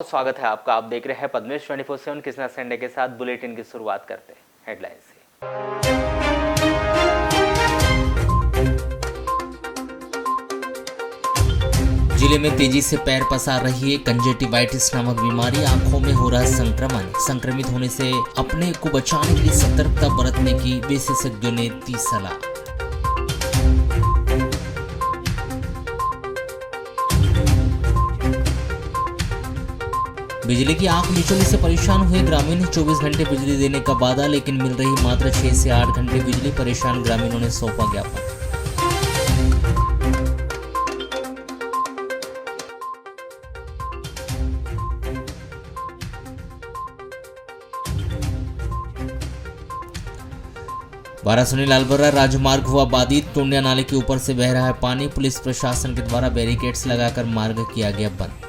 स्वागत है आपका। आप देख रहे हैं पद्मेश 24/7 कृष्णा संडे के साथ। बुलेटिन की शुरुआत करते हैं हेडलाइन से। जिले में तेजी से पैर पसार रही है कंजक्टिवाइटिस नामक बीमारी। आंखों में हो रहा संक्रमण। संक्रमित होने से अपने को बचाने के लिए सतर्कता बरतने की विशेषज्ञों ने दी सलाह। बिजली की आंख मिचौली से परेशान हुए ग्रामीण। 24 घंटे बिजली देने का वादा, लेकिन मिल रही मात्र 6 से 8 घंटे बिजली। परेशान ग्रामीणों ने सौंपा ज्ञापन। वाराणसी लालबर्रा राजमार्ग हुआ बाधित। टोंडिया नाले के ऊपर से बह रहा है पानी। पुलिस प्रशासन के द्वारा बैरिकेड्स लगाकर मार्ग किया गया बंद।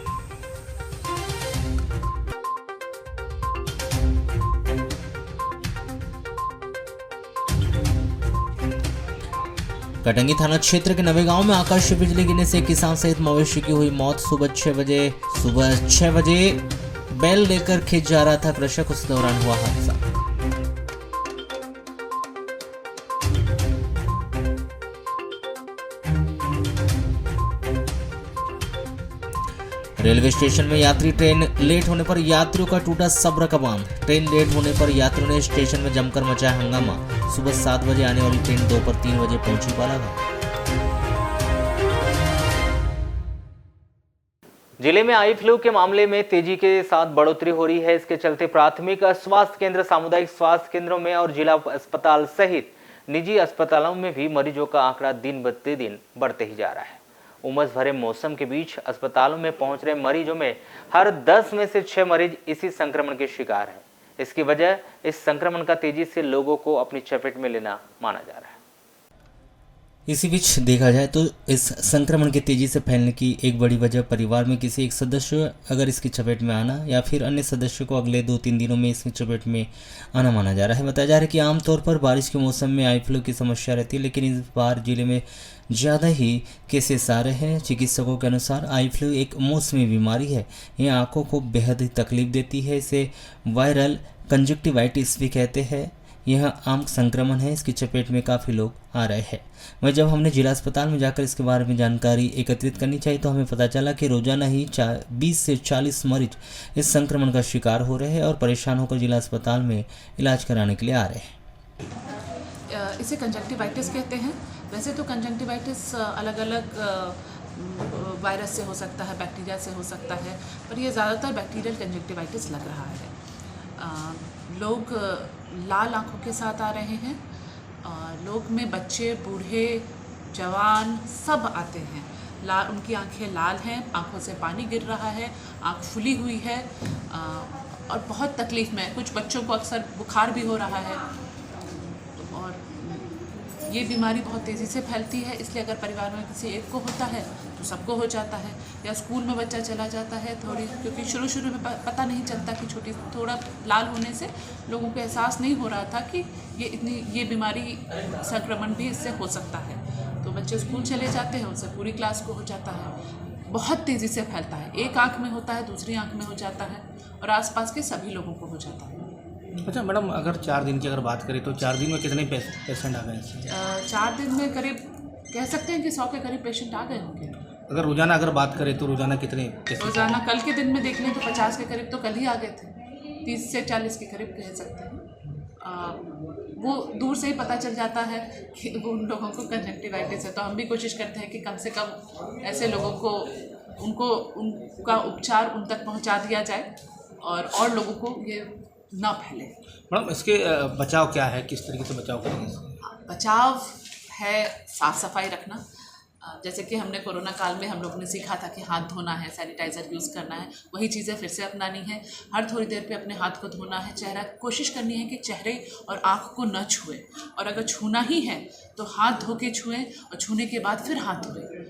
कटंगी थाना क्षेत्र के नवे गांव में आकाशीय बिजली गिरने से किसान सहित मवेशी की हुई मौत। सुबह 6 बजे बैल लेकर खेत जा रहा था कृषक, उस दौरान हुआ हादसा। रेलवे स्टेशन में यात्री ट्रेन लेट होने पर यात्रियों का टूटा सब्र का बांध। ट्रेन लेट होने पर यात्रियों ने स्टेशन में जमकर मचाया हंगामा। सुबह 7 बजे आने वाली ट्रेन दोपहर 3 बजे पहुंची बालाघाट। जिले में आई फ्लू के मामले में तेजी के साथ बढ़ोतरी हो रही है। इसके चलते प्राथमिक स्वास्थ्य केंद्र, सामुदायिक स्वास्थ्य केंद्रों में और जिला अस्पताल सहित निजी अस्पतालों में भी मरीजों का आंकड़ा दिन ब दिन बढ़ते ही जा रहा है। उमस भरे मौसम के बीच अस्पतालों में पहुंच रहे मरीजों में हर 10 में से 6 मरीज इसी संक्रमण के शिकार हैं। इसकी वजह इस संक्रमण का तेजी से लोगों को अपनी चपेट में लेना माना जा रहा है। इसी बीच देखा जाए तो इस संक्रमण के तेजी से फैलने की एक बड़ी वजह परिवार में किसी एक सदस्य अगर इसकी चपेट में आना या फिर अन्य सदस्यों को अगले 2-3 दिनों में इसकी चपेट में आना माना जा रहा है। बताया जा रहा है कि आमतौर पर बारिश के मौसम में आई फ्लू की समस्या रहती है, लेकिन इस बार जिले में ज़्यादा ही केसेस आ रहे हैं। चिकित्सकों के अनुसार आई फ्लू एक मौसमी बीमारी है। यह आंखों को बेहद तकलीफ देती है। इसे वायरल कंजक्टिवाइटिस भी कहते हैं। यह आम संक्रमण है। इसकी चपेट में काफ़ी लोग आ रहे हैं। वहीं जब हमने जिला अस्पताल में जाकर इसके बारे में जानकारी एकत्रित करनी चाहिए तो हमें पता चला कि रोजाना ही 20 से 40 मरीज इस संक्रमण का शिकार हो रहे हैं और परेशान होकर जिला अस्पताल में इलाज कराने के लिए आ रहे हैं। इसे कंजक्टिवाइटिस कहते हैं। वैसे तो कंजक्टिवाइटिस अलग अलग वायरस से हो सकता है, बैक्टीरिया से हो सकता है, पर यह ज़्यादातर बैक्टीरियल कंजक्टिवाइटिस लग रहा है। लोग लाल आंखों के साथ आ रहे हैं। लोग में बच्चे, बूढ़े, जवान सब आते हैं। उनकी आंखें लाल हैं, आंखों से पानी गिर रहा है, आंख फुली हुई है और बहुत तकलीफ़ में है। कुछ बच्चों को अक्सर बुखार भी हो रहा है और ये बीमारी बहुत तेज़ी से फैलती है। इसलिए अगर परिवार में किसी एक को होता है तो सबको हो जाता है। या स्कूल में बच्चा चला जाता है क्योंकि शुरू में पता नहीं चलता कि थोड़ा लाल होने से लोगों को एहसास नहीं हो रहा था कि ये बीमारी, संक्रमण भी इससे हो सकता है। तो बच्चे स्कूल चले जाते हैं, उनसे पूरी क्लास को हो जाता है। बहुत तेज़ी से फैलता है। एक आँख में होता है, दूसरी आँख में हो जाता है और आसपास के सभी लोगों को हो जाता है। अच्छा मैडम, अगर 4 दिन की अगर बात करें तो 4 दिन में कितने पेशेंट आ गए इससे? 4 दिन में करीब कह सकते हैं कि 100 के करीब पेशेंट आ गए होंगे। अगर रोज़ाना अगर बात करें तो रोज़ाना कितने पेशेंट? रोज़ाना कल के दिन में देख लें तो 50 के करीब तो कल ही आ गए थे। 30 से 40 के करीब कह सकते हैं। वो दूर से ही पता चल जाता है कि वो उन लोगों को कंजक्टिवाइटिस है। तो हम भी कोशिश करते हैं कि कम से कम ऐसे लोगों को उनका उपचार उन तक पहुंचा दिया जाए और लोगों को ये ना फैले। मैडम, इसके बचाव क्या है? किस तरीके से बचाव करेंगे? बचाव है साफ़ सफाई रखना। जैसे कि हमने कोरोना काल में हम लोगों ने सीखा था कि हाथ धोना है, सैनिटाइज़र यूज़ करना है, वही चीज़ें फिर से अपनानी है। हर थोड़ी देर पे अपने हाथ को धोना है। कोशिश करनी है कि चेहरे और आँख को न छुएं, और अगर छूना ही है तो हाथ धो के छुएं और छूने के बाद फिर हाथ धोएं।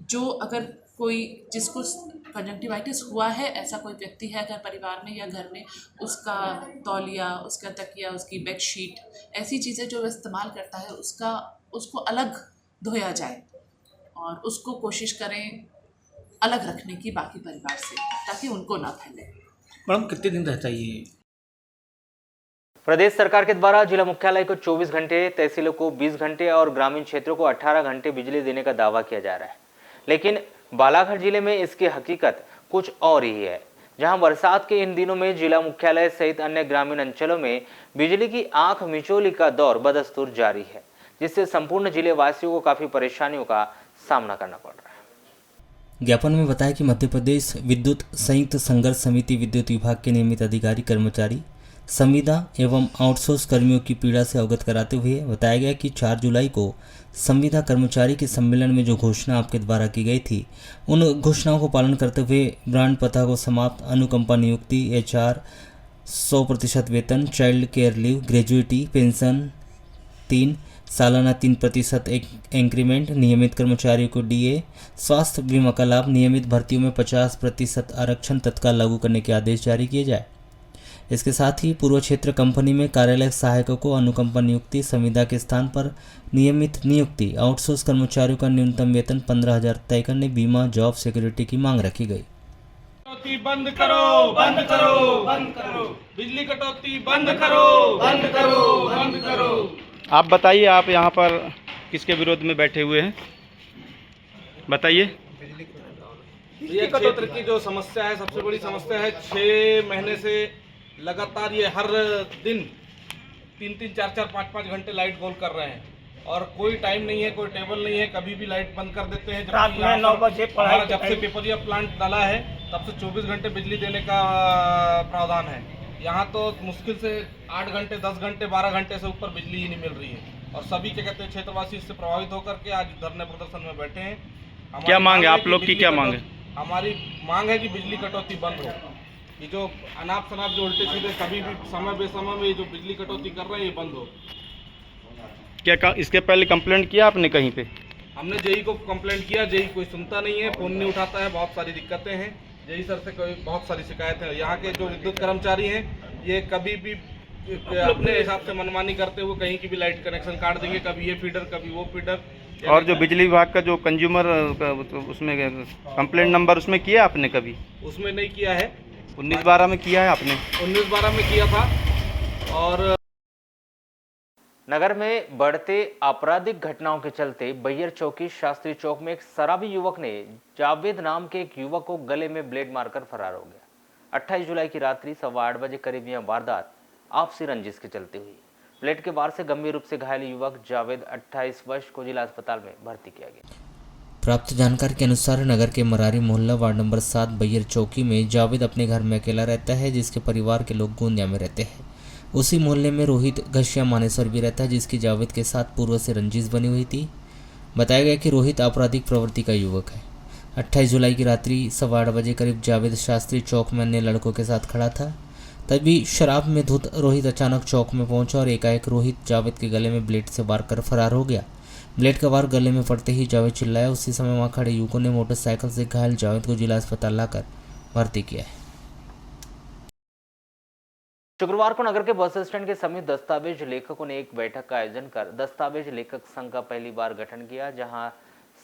जो अगर कोई जिसको कंजक्टिवाइटिस हुआ है, ऐसा कोई व्यक्ति है अगर परिवार में या घर में, उसका तौलिया, उसका तकिया, उसकी बेडशीट, ऐसी चीज़ें जो वो इस्तेमाल करता है उसको अलग धोया जाए और उसको कोशिश करें अलग रखने की बाकी परिवार से, ताकि उनको ना फैले। मैडम कितने दिन रहता है ये? प्रदेश सरकार के द्वारा जिला मुख्यालय को 24 घंटे, तहसीलों को 20 घंटे और ग्रामीण क्षेत्रों को 18 घंटे बिजली देने का दावा किया जा रहा है, लेकिन बालाघाट जिले में इसकी हकीकत कुछ और ही है, जहां बरसात के इन दिनों में जिला मुख्यालय सहित अन्य ग्रामीण अंचलों में बिजली की आंख मिचौली का दौर बदस्तूर जारी है, जिससे संपूर्ण जिले वासियों को काफी परेशानियों का सामना करना पड़ रहा है। ज्ञापन में बताया कि मध्य प्रदेश विद्युत संयुक्त संघर्ष समिति विद्युत विभाग के नियमित अधिकारी कर्मचारी संविदा एवं आउटसोर्स कर्मियों की पीड़ा से अवगत कराते हुए बताया गया कि 4 जुलाई को संविदा कर्मचारी के सम्मेलन में जो घोषणा आपके द्वारा की गई थी, उन घोषणाओं को पालन करते हुए ब्रांड प्रथा को समाप्त, अनुकंपा नियुक्ति, HR 100% वेतन, child care leave, gratuity pension 3, सालाना 3% इंक्रीमेंट, नियमित कर्मचारियों को DA, स्वास्थ्य बीमा का लाभ, नियमित भर्तियों में 50% आरक्षण तत्काल लागू करने के आदेश जारी किए जाए। इसके साथ ही पूर्व क्षेत्र कंपनी में कार्यलय सहायकों को अनुकंपा नियुक्ति, संविदा के स्थान पर नियमित नियुक्ति, आउटसोर्स कर्मचारियों का न्यूनतम वेतन 15,000 तय करने, बीमा, जॉब सिक्योरिटी की मांग रखी गई। कटौती बंद करो, बंद करो, बंद करो, बिजली कटौती बंद करो, बंद करो, बंद करो। आप बताइए, आप यहाँ पर किसके विरोध में बैठे हुए हैं, बताइए। बिजली कटौती की जो समस्या है, सबसे बड़ी समस्या है। 6 महीने से लगातार ये हर दिन 3-3, 4-4, 5-5 घंटे लाइट गोल कर रहे हैं और कोई टाइम नहीं है, कोई टेबल नहीं है, कभी भी लाइट बंद कर देते हैं। रात में 9 बजे हमारा जब से पेपरिया प्लांट डाला है तब से 24 घंटे बिजली देने का प्रावधान है। यहाँ तो मुश्किल से 8 घंटे, 10 घंटे, 12 घंटे से ऊपर बिजली ही नहीं मिल रही है और सभी क्या कहते हैं क्षेत्रवासी इससे प्रभावित होकर के आज धरने प्रदर्शन में बैठे हैं। क्या मांग है आप लोग की, क्या मांग है? हमारी मांग है कि बिजली कटौती बंद हो। ये जो अनाप शनाप जो उल्टे सीधे कभी भी समय बेसमय में जो बिजली कटौती कर रहे हैं, ये बंद हो। क्या इसके पहले कंप्लेंट किया आपने कहीं पे? हमने जेई को कंप्लेंट किया, जेई कोई सुनता नहीं है, फोन नहीं उठाता है, बहुत सारी दिक्कतें हैं। जेई सर से कोई बहुत सारी शिकायतें हैं। यहाँ के जो विद्युत कर्मचारी हैं, ये कभी भी अपने हिसाब से मनमानी करते हुए कहीं की भी लाइट कनेक्शन काट देंगे, कभी ये फीडर, कभी वो फीडर। और जो बिजली विभाग का जो कंज्यूमर उसमें कंप्लेंट नंबर उसमें किया आपने कभी? उसमें नहीं किया है। 19-12 में किया है आपने? 19-12 में किया था। और नगर में बढ़ते आपराधिक घटनाओं के चलते बैयर चौकी शास्त्री चौक में एक शराबी युवक ने जावेद नाम के एक युवक को गले में ब्लेड मारकर फरार हो गया। 28 जुलाई की रात्रि 8:15 बजे करीब यह वारदात आपसी रंजिश के चलते हुई। ब्लेड के वार से गंभीर रूप से घायल युवक जावेद 28 वर्ष को जिला अस्पताल में भर्ती किया गया। प्राप्त जानकारी के अनुसार नगर के मरारी मोहल्ला वार्ड नंबर 7 बैयर चौकी में जावेद अपने घर में अकेला रहता है, जिसके परिवार के लोग गोंदिया में रहते हैं। उसी मोहल्ले में रोहित घशिया मानेसर भी रहता है, जिसकी जावेद के साथ पूर्व से रंजिश बनी हुई थी। बताया गया कि रोहित आपराधिक प्रवृत्ति का युवक है। 28 जुलाई की रात्रि 8:15 बजे करीब जावेद शास्त्री चौक में अन्य लड़कों के साथ खड़ा था। तभी शराब में धुत रोहित अचानक चौक में पहुंचा और एकाएक रोहित जावेद के गले में ब्लेड से वार कर फरार हो गया। ब्लेड का वार गले में पड़ते ही जावेद चिल्लाया। उसी समय वहां खड़े युवकों ने मोटरसाइकिल से घायल जावेद को जिला अस्पताल लाकर भर्ती किया है। शुक्रवार को नगर के बस स्टैंड के समीप दस्तावेज लेखकों ने एक बैठक का आयोजन कर दस्तावेज लेखक संघ का पहली बार गठन किया, जहां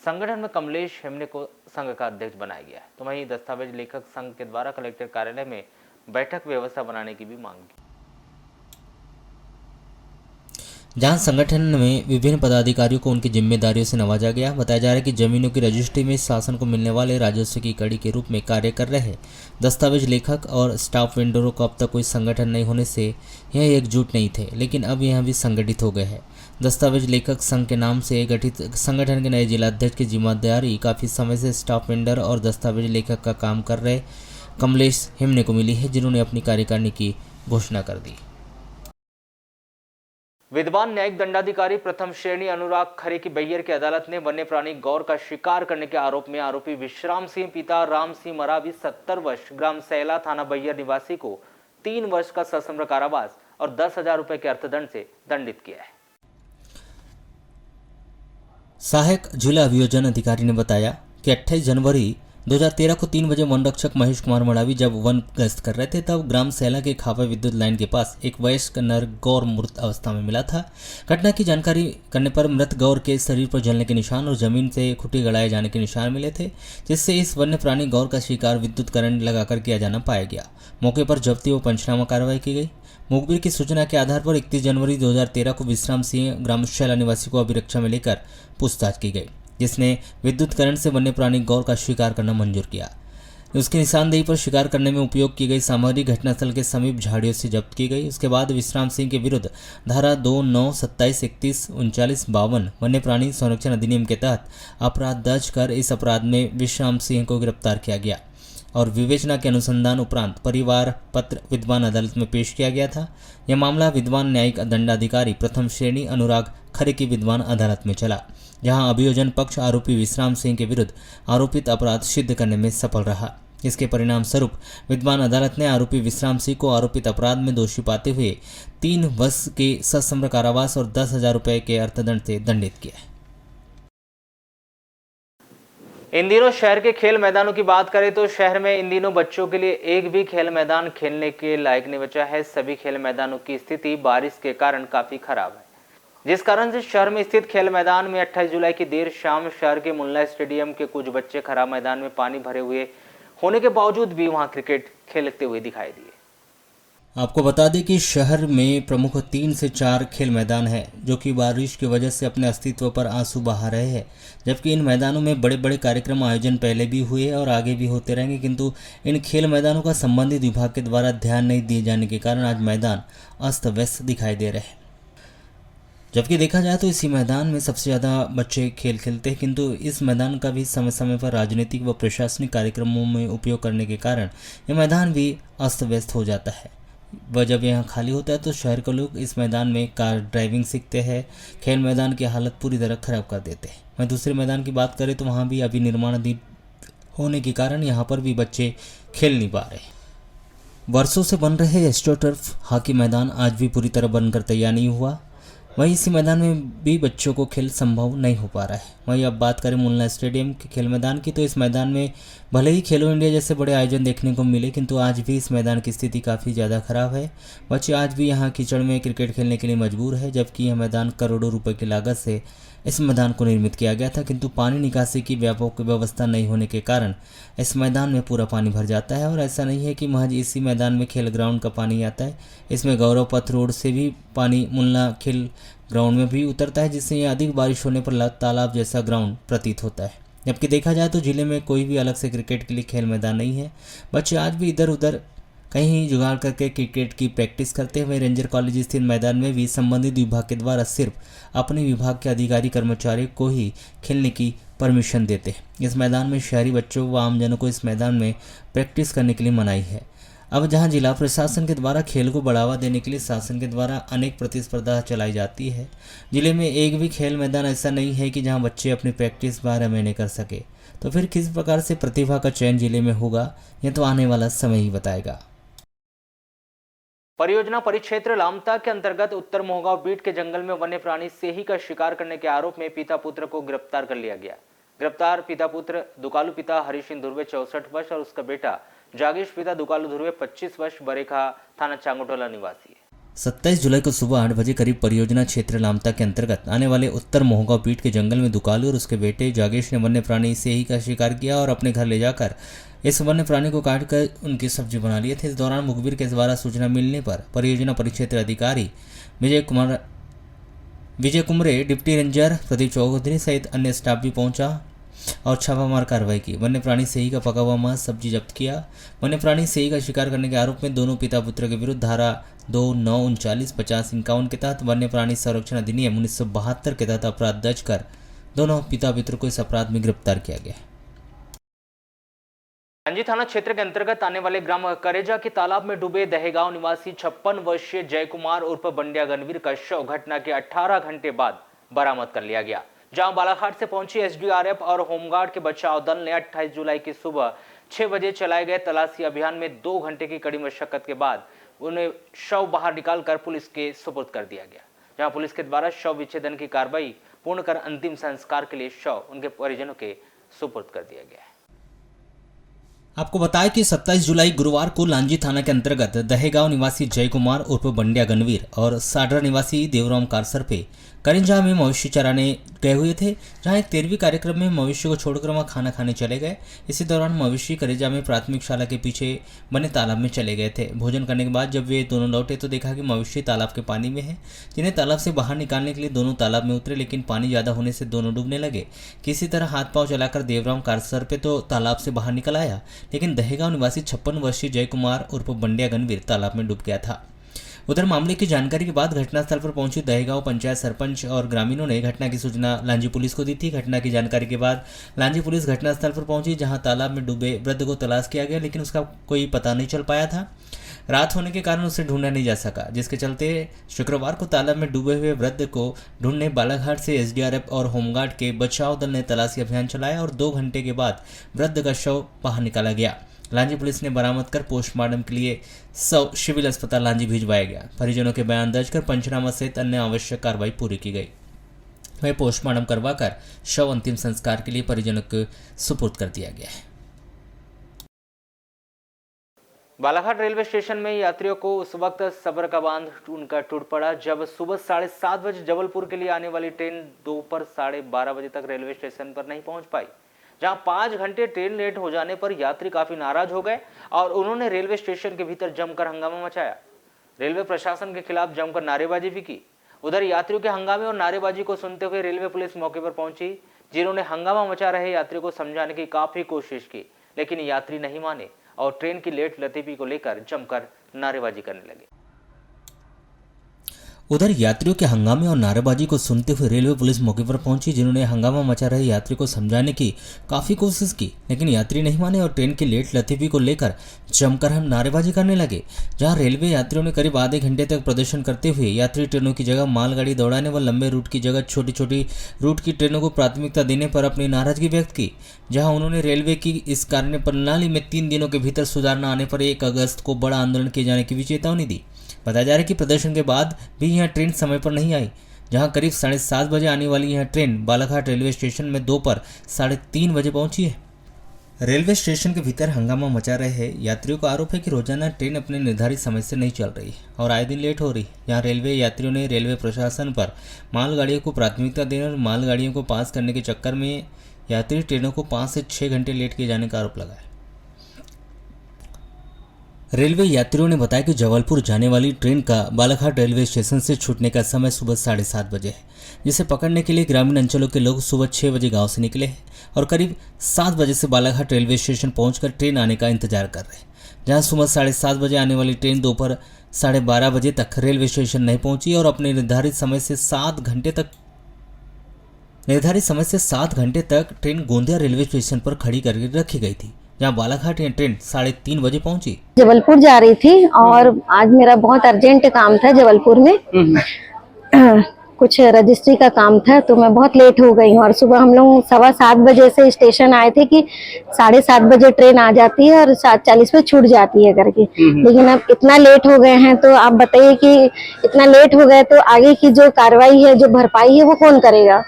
संगठन में कमलेश हेमने को संघ का अध्यक्ष बनाया गया। तो वहीं दस्तावेज लेखक संघ के द्वारा कलेक्टर कार्यालय में बैठक व्यवस्था बनाने की भी मांग की। जहां संगठन में विभिन्न पदाधिकारियों को उनकी जिम्मेदारियों से नवाजा गया। बताया जा रहा है कि जमीनों की रजिस्ट्री में शासन को मिलने वाले राजस्व की कड़ी के रूप में कार्य कर रहे दस्तावेज लेखक और स्टाफ वेंडरों को अब तक कोई संगठन नहीं होने से यह एकजुट नहीं थे, लेकिन अब यह भी संगठित हो गए हैं। दस्तावेज लेखक संघ के नाम से गठित संगठन के नए जिलाध्यक्ष की जिम्मेदारी काफ़ी समय से स्टाफ वेंडर और दस्तावेज लेखक का काम कर रहे कमलेश हेमने को मिली है, जिन्होंने अपनी कार्यकारिणी की घोषणा कर दी। विद्वान न्यायिक दंडाधिकारी प्रथम श्रेणी अनुराग खरे की बैयर की अदालत ने वन्य प्राणी गौर का शिकार करने के आरोप में आरोपी विश्राम सिंह पिता राम सिंह मरावी 70 वर्ष ग्राम सैला थाना बैयर निवासी को 3 वर्ष का सश्रम कारावास और 10,000 रुपए के अर्थदंड से दंडित किया है। सहायक जिला अभियोजन अधिकारी ने बताया कि 28 जनवरी 2013 को 3 बजे वन रक्षक महेश कुमार मडावी जब वन गश्त कर रहे थे तब ग्राम सैला के खापा विद्युत लाइन के पास एक वयस्क नर गौर मृत अवस्था में मिला था। घटना की जानकारी करने पर मृत गौर के शरीर पर जलने के निशान और जमीन से खुटी गड़ाए जाने के निशान मिले थे, जिससे इस वन्य प्राणी गौर का शिकार विद्युत करंट लगाकर किया जाना पाया गया। मौके पर जब्ती व पंचनामा कार्रवाई की गई। मुखबिर की सूचना के आधार पर 31 जनवरी 2013 को विश्राम सिंह ग्राम शैला निवासी को अभिरक्षा में लेकर पूछताछ की गई, जिसने विद्युत करंट से वन्य प्राणी गौर का शिकार करना मंजूर किया। उसकी निशानदेही पर शिकार करने में उपयोग की गई सामग्री घटनास्थल के समीप झाड़ियों से जब्त की गई। उसके बाद विश्राम सिंह के विरुद्ध धारा 2, 9, 27, 31, 39, 52 वन्य प्राणी संरक्षण अधिनियम के तहत अपराध दर्ज कर इस अपराध में विश्राम सिंह को गिरफ्तार किया गया और विवेचना के अनुसंधान उपरांत परिवार पत्र विद्वान अदालत में पेश किया गया था। यह मामला विद्वान न्यायिक दंडाधिकारी प्रथम श्रेणी अनुराग खरे की विद्वान अदालत में चला, जहां अभियोजन पक्ष आरोपी विश्राम सिंह के विरुद्ध आरोपित अपराध सिद्ध करने में सफल रहा। इसके परिणाम स्वरूप विद्वान अदालत ने आरोपी विश्राम सिंह को आरोपित अपराध में दोषी पाते हुए 3 वर्ष के सश्रम कारावास और 10,000 रुपये के अर्थदंड से दंडित किया। इन दिनों शहर के खेल मैदानों की बात करें तो शहर में इन दिनों बच्चों के लिए एक भी खेल मैदान खेलने के लायक नहीं बचा है। सभी खेल मैदानों की स्थिति बारिश के कारण काफी खराब है, जिस कारण से शहर में स्थित खेल मैदान में 28 जुलाई की देर शाम शहर के मुल्ला स्टेडियम के कुछ बच्चे खराब मैदान में पानी भरे हुए होने के बावजूद भी वहां क्रिकेट खेलते हुए दिखाई दिए। आपको बता दें कि शहर में प्रमुख 3 से 4 खेल मैदान हैं, जो कि बारिश की वजह से अपने अस्तित्व पर आंसू बहा रहे हैं। जबकि इन मैदानों में बड़े बड़े कार्यक्रम आयोजन पहले भी हुए और आगे भी होते रहेंगे, किंतु इन खेल मैदानों का संबंधित विभाग के द्वारा ध्यान नहीं दिए जाने के कारण आज मैदान अस्त व्यस्त दिखाई दे रहे हैं। जबकि देखा जाए तो इसी मैदान में सबसे ज़्यादा बच्चे खेल खेलते हैं, किंतु इस मैदान का भी समय समय पर राजनीतिक व प्रशासनिक कार्यक्रमों में उपयोग करने के कारण यह मैदान भी अस्त व्यस्त हो जाता है। वह जब यहाँ खाली होता है तो शहर के लोग इस मैदान में कार ड्राइविंग सीखते हैं। खेल मैदान की हालत पूरी तरह खराब कर देते हैं। वहीं दूसरे मैदान की बात करें तो वहाँ भी अभी निर्माणाधीन होने के कारण यहाँ पर भी बच्चे खेल नहीं पा रहे। वर्षों से बन रहे एस्ट्रोटर्फ हॉकी मैदान आज भी पूरी तरह बनकर तैयार नहीं हुआ। वहीं इसी मैदान में भी बच्चों को खेल संभव नहीं हो पा रहा है। वहीं अब बात करें मुल्ला स्टेडियम के खेल मैदान की तो इस मैदान में भले ही खेलो इंडिया जैसे बड़े आयोजन देखने को मिले, किंतु आज भी इस मैदान की स्थिति काफ़ी ज़्यादा खराब है। बच्चे आज भी यहाँ कीचड़ में क्रिकेट खेलने के लिए मजबूर है, जबकि यह मैदान करोड़ों रुपए की लागत से इस मैदान को निर्मित किया गया था, किंतु पानी निकासी की व्यापक व्यवस्था नहीं होने के कारण इस मैदान में पूरा पानी भर जाता है। और ऐसा नहीं है कि महज इसी मैदान में खेल ग्राउंड का पानी आता है, इसमें गौरव पथ रोड से भी पानी मुल्ला खेल ग्राउंड में भी उतरता है, जिससे यह अधिक बारिश होने पर तालाब जैसा ग्राउंड प्रतीत होता है। जबकि देखा जाए तो जिले में कोई भी अलग से क्रिकेट के लिए खेल मैदान नहीं है। बच्चे आज भी इधर उधर कहीं जुगाड़ करके क्रिकेट की प्रैक्टिस करते हुए रेंजर कॉलेज स्थित मैदान में भी संबंधित विभाग के द्वारा सिर्फ अपने विभाग के अधिकारी कर्मचारी को ही खेलने की परमिशन देते हैं। इस मैदान में शहरी बच्चों व आमजनों को इस मैदान में प्रैक्टिस करने के लिए मनाही है। अब जहां जिला प्रशासन के द्वारा खेल को बढ़ावा देने के लिए शासन के द्वारा अनेक प्रतिस्पर्धा चलाई जाती है, जिले में एक भी खेल मैदान ऐसा नहीं है कि जहां बच्चे अपनी प्रैक्टिस 12 महीने कर सके, तो फिर किस प्रकार से प्रतिभा का चयन जिले में होगा, यह तो आने वाला समय ही बताएगा। परियोजना परिक्षेत्र लामता के अंतर्गत उत्तर मोहगांव बीट के जंगल में वन्य प्राणी सेही का शिकार करने के आरोप में पिता पुत्र को गिरफ्तार कर लिया गया। गिरफ्तार पिता पुत्र दुकालू पिता हरीशिन धुर्वे 64 वर्ष और उसका बेटा जागेश पिता दुकालू धुर्वे 25 वर्ष बरेखा थाना चांगोटोला निवासी है। 27 जुलाई को सुबह 8 बजे करीब परियोजना क्षेत्र लामता के अंतर्गत आने वाले उत्तर मोहगांव बीट के जंगल में दुकालू और उसके बेटे जागेश ने वन्य प्राणी सेही का शिकार किया और अपने घर ले जाकर इस वन्य प्राणी को काटकर उनकी सब्जी बना लिए थे। इस दौरान मुखबिर के द्वारा सूचना मिलने पर परियोजना परिक्षेत्र अधिकारी विजय कुमरे, डिप्टी रेंजर प्रदीप चौधरी सहित अन्य स्टाफ भी पहुंचा और छापामार कार्रवाई की। वन्य प्राणी सेही का पका हुआ मांस सब्जी जब्त किया। वन्य प्राणी सेही का शिकार करने के आरोप में दोनों पिता पुत्र के विरुद्ध धारा 2, 9, 39, 50, 51 के तहत वन्य प्राणी संरक्षण अधिनियम 1972 के तहत अपराध दर्ज कर दोनों पिता पुत्र को इस अपराध में गिरफ्तार किया गया। अंजी थाना क्षेत्र के अंतर्गत आने वाले ग्राम करेजा के तालाब में डूबे दहेगांव निवासी 56 वर्षीय जय कुमार उर्फ बंडिया गणवीर का शव घटना के 18 घंटे बाद बरामद कर लिया गया। जहां बालाघाट से पहुंची एसडीआरएफ और होमगार्ड के बचाव दल ने 28 जुलाई की सुबह 6 बजे चलाए गए तलाशी अभियान में 2 घंटे की कड़ी मशक्कत के बाद उन्हें शव बाहर निकालकर पुलिस के सुपुर्द कर दिया गया। जहां पुलिस के द्वारा शव विच्छेदन की कार्रवाई पूर्ण कर अंतिम संस्कार के लिए शव उनके परिजनों के सुपुर्द कर दिया गया है। आपको बताया कि 27 जुलाई गुरुवार को लांजी थाना के अंतर्गत दहेगांव निवासी जय कुमार उर्फ बंडिया गणवीर और साडरा निवासी देवराम कारसर पे करिंजा में मवेशी चराने गए हुए थे, जहां एक 13वीं कार्यक्रम में मवेशी को छोड़कर वहां खाना खाने चले गए। इसी दौरान मवेशी करिंजा में प्राथमिक शाला के पीछे बने तालाब में चले गए थे। भोजन करने के बाद जब वे दोनों लौटे तो देखा कि मवेशी तालाब के पानी में है, जिन्हें तालाब से बाहर निकालने के लिए दोनों तालाब में उतरे, लेकिन पानी ज़्यादा होने से दोनों डूबने लगे। किसी तरह हाथ पांव चलाकर देवराम कारसर पे तो तालाब से बाहर निकल आया, लेकिन दहेगांव निवासी 56 वर्षीय जय कुमार उर्फ बंडिया गणवीर तालाब में डूब गया था। उधर मामले की जानकारी के बाद घटनास्थल पर पहुंची दहेगांव पंचायत सरपंच और ग्रामीणों ने घटना की सूचना लांजी पुलिस को दी थी। घटना की जानकारी के बाद लांजी पुलिस घटनास्थल पर पहुंची, जहां तालाब में डूबे वृद्ध को तलाश किया गया, लेकिन उसका कोई पता नहीं चल पाया था। रात होने के कारण उसे ढूंढा नहीं जा सका, जिसके चलते शुक्रवार को तालाब में डूबे हुए वृद्ध को ढूंढने बालाघाट से एसडीआरएफ और होमगार्ड के बचाव दल ने तलाशी अभियान चलाया और 2 घंटे के बाद वृद्ध का शव बाहर निकाला गया। लांजी पुलिस ने बरामद कर पोस्टमार्टम के लिए शव सिविल अस्पताल लांजी भिजवाया गया। परिजनों के बयान दर्ज कर पंचनामा सहित अन्य आवश्यक कार्रवाई पूरी की गई। वह पोस्टमार्टम करवाकर शव अंतिम संस्कार के लिए परिजनों को सुपुर्द कर दिया गया है। बालाघाट रेलवे स्टेशन में यात्रियों को उस वक्त सब्र का बांध उनका टूट पड़ा जब सुबह 7:30 बजे जबलपुर के लिए आने वाली ट्रेन दोपहर 12:30 बजे तक रेलवे स्टेशन पर नहीं पहुंच पाई, जहां 5 घंटे ट्रेन लेट हो जाने पर यात्री काफी नाराज हो गए और उन्होंने रेलवे स्टेशन के भीतर जमकर हंगामा मचाया। रेलवे प्रशासन के खिलाफ जमकर नारेबाजी भी की। उधर यात्रियों के हंगामे और नारेबाजी को सुनते हुए रेलवे पुलिस मौके पर पहुंची, जिन्होंने हंगामा मचा रहे यात्रियों को समझाने की काफी कोशिश की, लेकिन यात्री नहीं माने और ट्रेन की लेट लतीफी को लेकर जमकर नारेबाजी करने लगे। उधर यात्रियों के हंगामे और नारेबाजी को सुनते हुए रेलवे पुलिस मौके पर पहुंची, जिन्होंने हंगामा मचा रहे यात्री को समझाने की काफ़ी कोशिश की, लेकिन यात्री नहीं माने और ट्रेन की लेट लतीफी को लेकर जमकर हम नारेबाजी करने लगे। जहां रेलवे यात्रियों ने करीब आधे घंटे तक प्रदर्शन करते हुए यात्री ट्रेनों की जगह मालगाड़ी दौड़ाने व लंबे रूट की जगह छोटी छोटी रूट की ट्रेनों को प्राथमिकता देने पर अपनी नाराजगी व्यक्त की। जहाँ उन्होंने रेलवे की इस कार्य प्रणाली में 3 दिनों के भीतर सुधार न आने पर 1 अगस्त को बड़ा आंदोलन किए जाने की भी चेतावनी दी। बताया जा रहा है कि प्रदर्शन के बाद भी यह ट्रेन समय पर नहीं आई, जहां करीब 7:30 बजे आने वाली यह ट्रेन बालाघाट रेलवे स्टेशन में दोपहर 3:30 बजे पहुंची है। रेलवे स्टेशन के भीतर हंगामा मचा रहे यात्रियों का आरोप है कि रोजाना ट्रेन अपने निर्धारित समय से नहीं चल रही और आए दिन लेट हो रही। यहाँ रेलवे यात्रियों ने रेलवे प्रशासन पर मालगाड़ियों को प्राथमिकता देने और मालगाड़ियों को पास करने के चक्कर में यात्री ट्रेनों को 5 से 6 घंटे लेट किए जाने का आरोप लगाया। रेलवे यात्रियों ने बताया कि जबलपुर जाने वाली ट्रेन का बालाघाट रेलवे स्टेशन से छूटने का समय सुबह 7:30 बजे है, जिसे पकड़ने के लिए ग्रामीण अंचलों के लोग सुबह 6 बजे गांव से निकले हैं और करीब 7 बजे से बालाघाट रेलवे स्टेशन पहुंचकर ट्रेन आने का इंतजार कर रहे हैं। जहां सुबह 7:30 बजे आने वाली ट्रेन दोपहर 12:30 बजे तक रेलवे स्टेशन नहीं पहुंची और अपने निर्धारित समय से 7 घंटे तक ट्रेन गोंदिया रेलवे स्टेशन पर खड़ी करके रखी गई थी, जहाँ बालाघाट यह ट्रेन 3:30 बजे पहुंची। जबलपुर जा रही थी और आज मेरा बहुत अर्जेंट काम था जबलपुर में, कुछ रजिस्ट्री का काम था, तो मैं बहुत लेट हो गई हूँ। और सुबह हम लोग 7:15 बजे से स्टेशन आए थे कि 7:30 बजे ट्रेन आ जाती है और 7:40 पे छूट जाती है करके, लेकिन अब इतना लेट हो गए हैं तो आप बताइए कि इतना लेट हो गए तो आगे की जो कार्रवाई है, जो भरपाई है, वो कौन करेगा।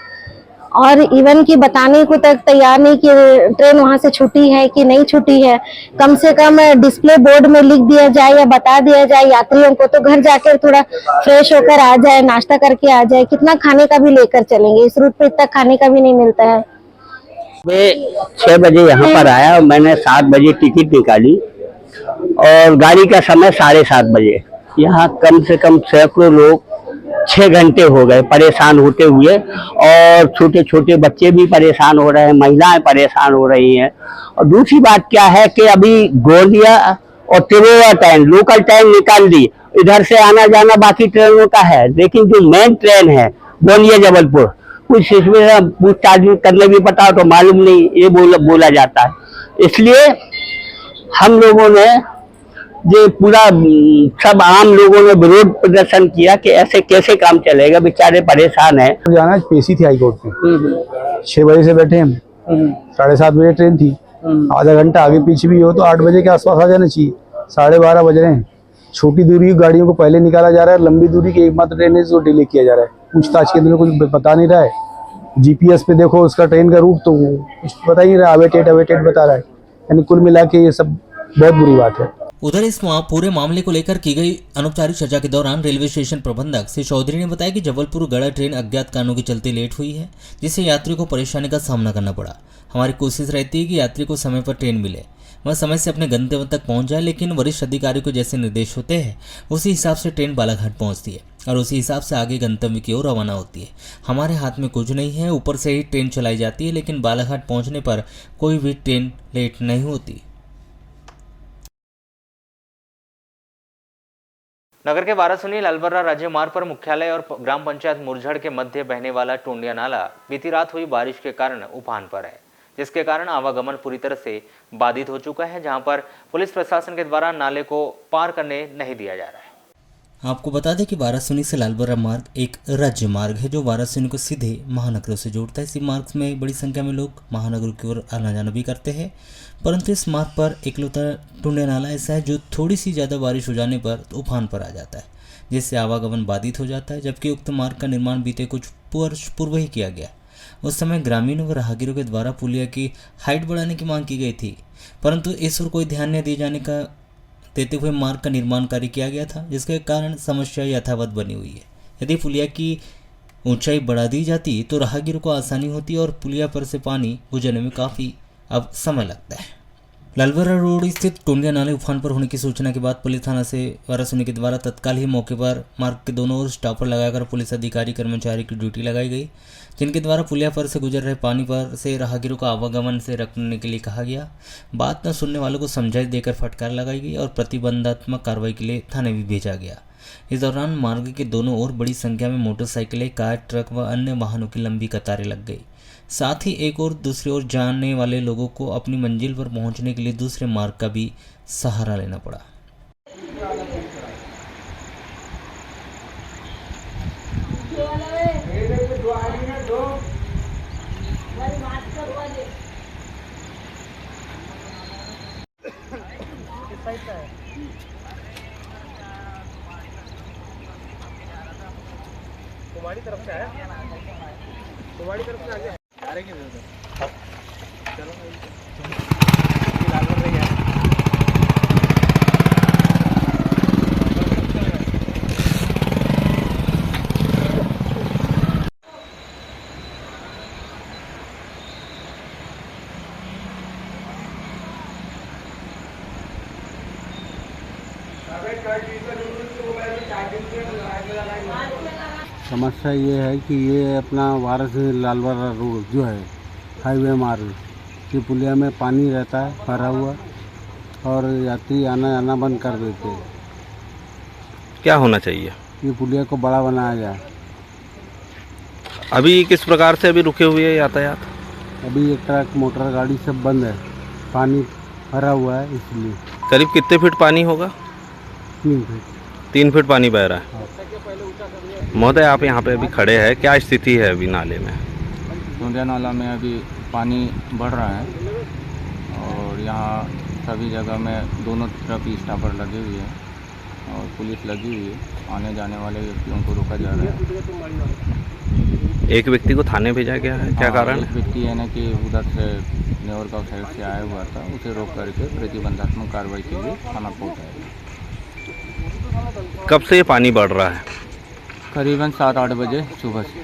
और इवन की बताने को तक तैयार नहीं कि ट्रेन वहां से छूटी है कि नहीं छूटी है। कम से कम डिस्प्ले बोर्ड में लिख दिया जाए या बता दिया जाए यात्रियों को, तो घर जाकर थोड़ा फ्रेश होकर आ जाए, नाश्ता करके आ जाए। कितना खाने का भी लेकर चलेंगे, इस रूट पे इतना खाने का भी नहीं मिलता है। मैं 6 बजे यहाँ पर आया और मैंने 7 बजे टिकट निकाली और गाड़ी का समय 7:30 बजे। यहाँ कम से कम सैकड़ों लोग 6 घंटे हो गए परेशान होते हुए, और छोटे छोटे बच्चे भी परेशान हो रहे हैं, महिलाएं परेशान हो रही हैं। और दूसरी बात क्या है कि अभी गोंदिया और तिरोड़ा ट्रेन, लोकल ट्रेन निकाल दी, इधर से आना जाना बाकी ट्रेनों का है, लेकिन जो मेन ट्रेन है गोंदिया जबलपुर, कुछ इसमें पूछताछ करने भी पता हो तो मालूम नहीं, ये बोला जाता है। इसलिए हम लोगों ने जो पूरा सब आम लोगों ने विरोध प्रदर्शन किया कि ऐसे कैसे काम चलेगा, बेचारे परेशान है। जाना पेशी थी हाईकोर्ट में, 6 बजे से बैठे हम, 7:30 बजे ट्रेन थी, आधा घंटा आगे पीछे भी हो तो 8 बजे के आसपास आ जाना चाहिए। 12:30 बज रहे हैं। छोटी दूरी की गाड़ियों को पहले निकाला जा रहा है, लंबी दूरी की एकमात्र ट्रेन है जो डिले किया जा रहा है। पूछताछ के अंदर कुछ बता नहीं रहा है। GPS पे देखो उसका ट्रेन का रूट तो कुछ बता ही नहीं रहा, अवेटेड बता रहा है। यानी कुल मिला के ये सब बहुत बुरी बात है। उधर इस पूरे मामले को लेकर की गई अनौपचारिक चर्चा के दौरान रेलवे स्टेशन प्रबंधक श्री चौधरी ने बताया कि जबलपुर गड़ा ट्रेन अज्ञात कारणों के चलते लेट हुई है, जिससे यात्री को परेशानी का सामना करना पड़ा। हमारी कोशिश रहती है कि यात्री को समय पर ट्रेन मिले, वह समय से अपने गंतव्य तक पहुंच जाए, लेकिन वरिष्ठ अधिकारी को जैसे निर्देश होते हैं उसी हिसाब से ट्रेन बालाघाट पहुंचती है और उसी हिसाब से आगे गंतव्य की ओर रवाना होती है। हमारे हाथ में कुछ नहीं है, ऊपर से ही ट्रेन चलाई जाती है, लेकिन बालाघाट पहुंचने पर कोई भी ट्रेन लेट नहीं होती। नगर के वारासुनी लालबर्रा राज्य मार्ग पर मुख्यालय और ग्राम पंचायत मुरझड़ के मध्य बहने वाला टोंडिया नाला बीती रात हुई बारिश के कारण उफान पर है, जिसके कारण आवागमन पूरी तरह से बाधित हो चुका है, जहां पर पुलिस प्रशासन के द्वारा नाले को पार करने नहीं दिया जा रहा है। आपको बता दें कि वाराणसी से लालबर्रा मार्ग एक राज्य मार्ग है जो वाराणसी को सीधे महानगरों से जोड़ता है। इसी मार्ग में बड़ी संख्या में लोग महानगरों की ओर आना जाना भी करते हैं, परंतु इस मार्ग पर एकलौता टोंडिया नाला ऐसा है जो थोड़ी सी ज़्यादा बारिश हो जाने पर उफान पर आ जाता है, जिससे आवागमन बाधित हो जाता है। जबकि उक्त मार्ग का निर्माण बीते कुछ वर्ष पूर्व ही किया गया। उस समय ग्रामीणों व राहगीरों के द्वारा पुलिया की हाइट बढ़ाने की मांग की गई थी, परंतु इस ओर कोई ध्यान नहीं दिए जाने का देते हुए मार्ग का निर्माण कार्य किया गया था, जिसके कारण समस्या यथावत बनी हुई है। यदि पुलिया की ऊंचाई बढ़ा दी जाती तो राहगीरों को आसानी होती और पुलिया पर से पानी गुजरने में काफ़ी अब समय लगता है। लालबर्रा रोड स्थित टोंडिया नाले उफान पर होने की सूचना के बाद पुलिस थाना से वाराणसी के द्वारा तत्काल ही मौके पर मार्ग के दोनों ओर स्टॉपर लगाकर पुलिस अधिकारी कर्मचारी की ड्यूटी लगाई गई, जिनके द्वारा पुलिया पर से गुजर रहे पानी पर से राहगीरों को आवागमन से रखने के लिए कहा गया। बात न सुनने वालों को समझाइश देकर फटकार लगाई गई और प्रतिबंधात्मक कार्रवाई के लिए थाने भी भेजा गया। इस दौरान मार्ग के दोनों ओर बड़ी संख्या में मोटरसाइकिलें, कार, ट्रक व अन्य वाहनों की लंबी कतारें लग गई। साथ ही एक और दूसरी ओर जाने वाले लोगों को अपनी मंजिल पर पहुंचने के लिए दूसरे मार्ग का भी सहारा लेना पड़ा। तुम्हारी तरफ से आया, तुम्हारी तरफ से आ गया। चलो समस्या ये है कि ये अपना वाराणसी लालबर्रा रोड जो है हाईवे मार्ग की पुलिया में पानी रहता है भरा हुआ और यात्री आना जाना बंद कर देते हैं। क्या होना चाहिए? ये पुलिया को बड़ा बनाया जाए। अभी किस प्रकार से अभी रुके हुए है यातायात? अभी ये ट्रक मोटर गाड़ी सब बंद है, पानी भरा हुआ है इसलिए। करीब कितने फीट पानी होगा? 3 फीट। 3 फीट पानी बह रहा है। महोदय, आप यहाँ पे अभी खड़े हैं, क्या स्थिति है अभी नाले में? टोंडिया नाला में अभी पानी बढ़ रहा है और यहाँ सभी जगह में दोनों तरफ ही स्टॉपर लगे हुए हैं और पुलिस लगी हुई है। आने जाने वाले व्यक्तियों को रोका जा रहा है। एक व्यक्ति को थाने भेजा गया है, क्या कारण है? एक व्यक्ति है ना कि उधर से नेवरगांव साइड से आया हुआ था, उसे रोक करके प्रतिबंधात्मक कार्रवाई के लिए थाना पहुँचाया। कब से ये पानी बढ़ रहा है? करीबन 7-8 बजे सुबह से।